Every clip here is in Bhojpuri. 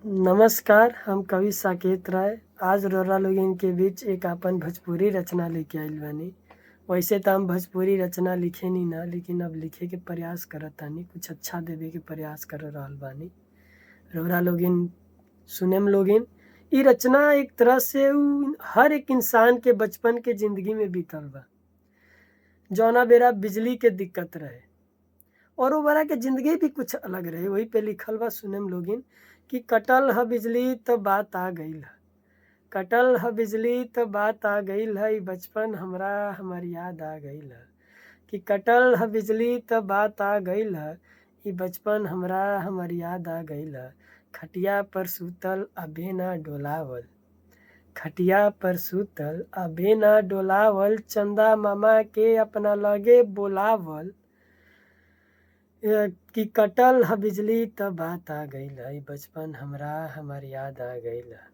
नमस्कार, हम कवि साकेत राय आज रउरा लोगन के बीच एक आपन भोजपुरी रचना लेके आइल बानी। वैसे तो हम भोजपुरी रचना लिखेनी ना, लेकिन अब लिखे के प्रयास करत तानी, कुछ अच्छा देवे के प्रयास कर रहल बानी। रउरा लोगन सुनेम लोगन। इ रचना एक तरह से हर एक इंसान के बचपन के जिंदगी में बीतल बा, जौना बेरा बिजली के दिक्कत रहे और वो बड़ा के जिंदगी भी कुछ अलग रहे। वही पे लिखल बा, सुनेम लोगिन कि कटल ह बिजली तो बात आ गईल ह, कटल ह बिजली तो बात आ गईल है, बचपन हमरा हमर याद आ गईल है। कि कटल ह बिजली तो बात आ गईल है, ई बचपन हमरा हमर याद आ गईल है। खटिया पर सूतल अबे ना डोलावल, खटिया पर सूतल अबे ना डोलावल, चंदा मामा के अपना लगे बोलावल। कि कटल ह बिजली त बात आ गईल है, बचपन हमरा हमर याद आ गईल है।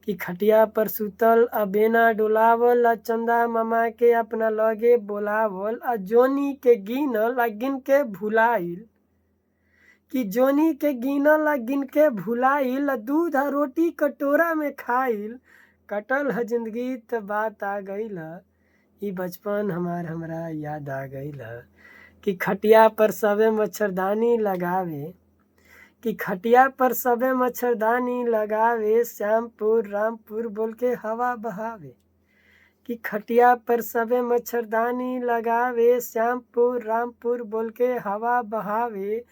कि खटिया पर सूतल अबे ना डोलावल, आ चंदा मामा के अपना लगे बोलावल। आ जोनी के गिनल आ गिन के भुलाइल, कि जोनी के गिनल आ गिन के भुलाइल, आ दूध आ रोटी कटोरा में खाइल। कटल ह जिंदगी त बात आ गईल है, ई बचपन हमार हमरा याद आ गईल है। कि खटिया पर सबे मच्छरदानी लगावे, कि खटिया पर सबे मच्छरदानी लगावे, श्यामपुर रामपुर बोल के हवा बहावे। कि खटिया पर सबे मच्छरदानी लगावे, श्यामपुर रामपुर बोल के हवा बहावे।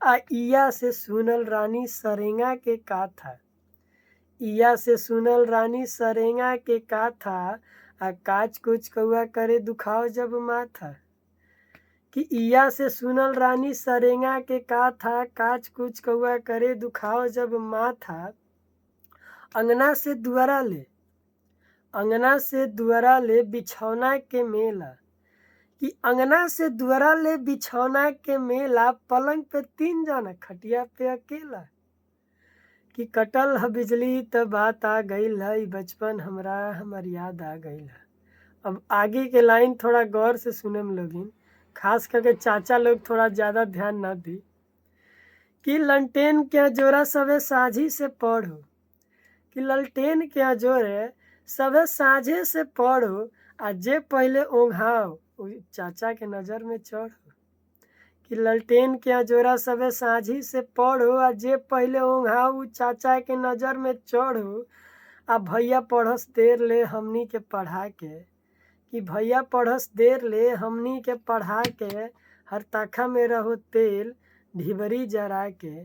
आ इया से सुनल रानी सरेंगा के काथा, इया से सुनल रानी सरेंगा के काथा। आ काच कुच कौआ करे दुखाओ जब माथा, कि इया से सुनल रानी सरेंगा के काथा, काच कुच कौआ करे दुखाओ जब माथा। अंगना से दुआरा ले, अंगना से दुआरा ले बिछौना के मेला, कि अंगना से दुआरा ले बिछौना के मेला। पलंग पे 3 जना खटिया पे अकेला, कि कटल ह बिजली त बात आ गईल है, बचपन हमरा हमर याद आ गईल है। अब आगे के लाइन थोड़ा गौर से सुनेम लोगिन, खास करके चाचा लोग थोड़ा ज़्यादा ध्यान ना दी। कि ललटेन के जोरा सबे साझी से पढ़ो, कि ललटेन के जोरे सबे साझे से पढ़ो। आ जे पहले ओंघाओ उ चाचा के नज़र में चढ़ो, कि ललटेन के जोरा सबे साझी से पढ़ो। आ जे पहले ओंघाओ उ चाचा के नज़र में चढ़ो। आ भैया पढ़स देर ले हमनी के पढ़ा के, कि भैया पढ़स देर ले हमनी के पढ़ा के। हर ताखा में रहो तेल ढिबरी जरा के,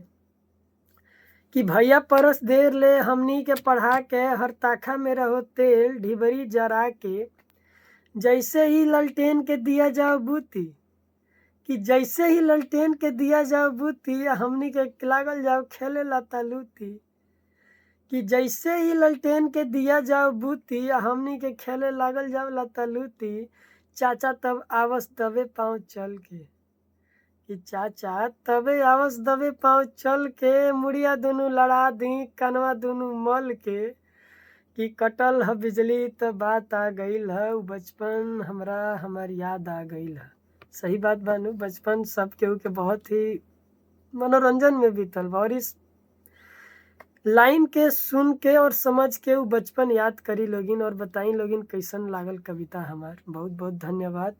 कि भैया पढ़स देर ले हमनी के पढ़ा के। हर ताखा में रहो तेल ढिबरी जरा के। जैसे ही ललटेन के दिया जाओ बूती, कि जैसे ही ललटेन के दिया जाओ बूती, हमनी के लागल जाओ खेले लता लूती। कि जैसे ही ललटेन के दिया जाओ बूती, हमनी के खेले लागल जाओ लता लूती। चाचा तब आवस दबे पाँव चल के, कि चाचा तबे आवस दबे पाँव चल के। मुड़िया दुनू लड़ा दी कनवा दुनू मल के, कि कटल ह बिजली त बात आ गईल है, उ बचपन हमरा हमर याद आ गईल है। सही बात बानू, बचपन सब केहू के बहुत ही मनोरंजन में बीतल बा। और इस लाइन के सुन के और समझ के उ बचपन याद करी लोगिन और बताई लोगिन कैसन लागल कविता हमार। बहुत बहुत धन्यवाद।